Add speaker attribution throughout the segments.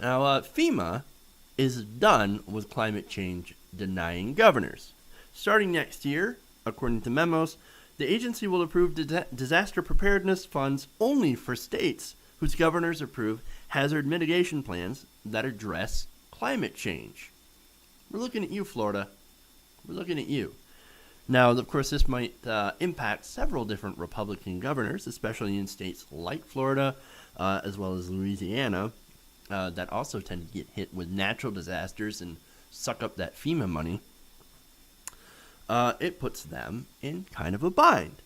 Speaker 1: Now, FEMA is done with climate change denying governors. Starting next year, according to memos, the agency will approve disaster preparedness funds only for states whose governors approve hazard mitigation plans that address climate change. We're looking at you, Florida. We're looking at you. Now, of course, this might impact several different Republican governors, especially in states like Florida, as well as Louisiana, that also tend to get hit with natural disasters and suck up that FEMA money. It puts them in kind of a bind.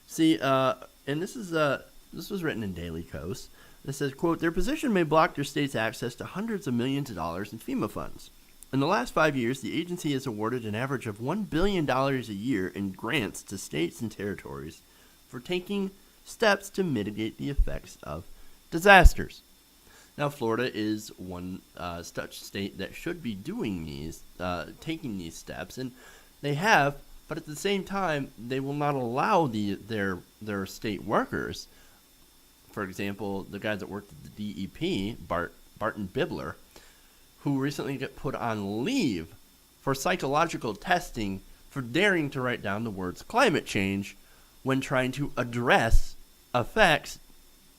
Speaker 1: See, and this was written in Daily Kos. It says, quote, their position may block their state's access to hundreds of millions of dollars in FEMA funds. In the last 5 years, the agency has awarded an average of $1 billion a year in grants to states and territories for taking steps to mitigate the effects of disasters. Now, Florida is one such state that should be doing these, taking these steps, and they have, but at the same time, they will not allow their state workers, for example, the guys that worked at the DEP, Barton Bibler, who recently got put on leave for psychological testing for daring to write down the words climate change when trying to address effects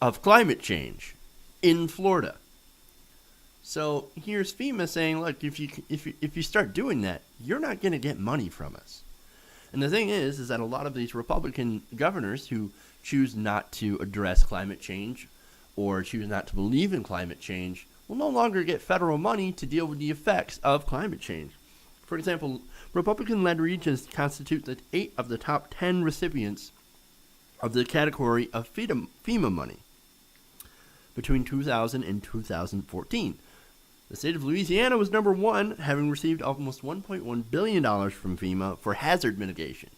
Speaker 1: of climate change in Florida. So here's FEMA saying, look, if you start doing that, you're not going to get money from us. And the thing is that a lot of these Republican governors who choose not to address climate change or choose not to believe in climate change will no longer get federal money to deal with the effects of climate change. For example, Republican-led regions constitute 8 of the top 10 recipients of the category of FEMA money between 2000 and 2014. The state of Louisiana was number 1, having received almost $1.1 billion from FEMA for hazard mitigation.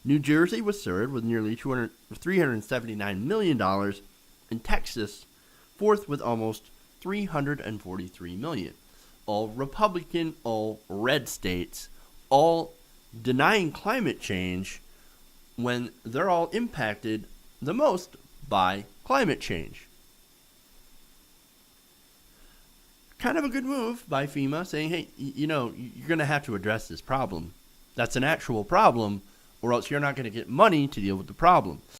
Speaker 1: New Jersey was third with nearly $379 million, and Texas fourth with almost $343 million. All Republican, all red states, all denying climate change when they're all impacted the most by climate change. Kind of a good move by FEMA saying, hey, you're going to have to address this problem. That's an actual problem, or else you're not going to get money to deal with the problem.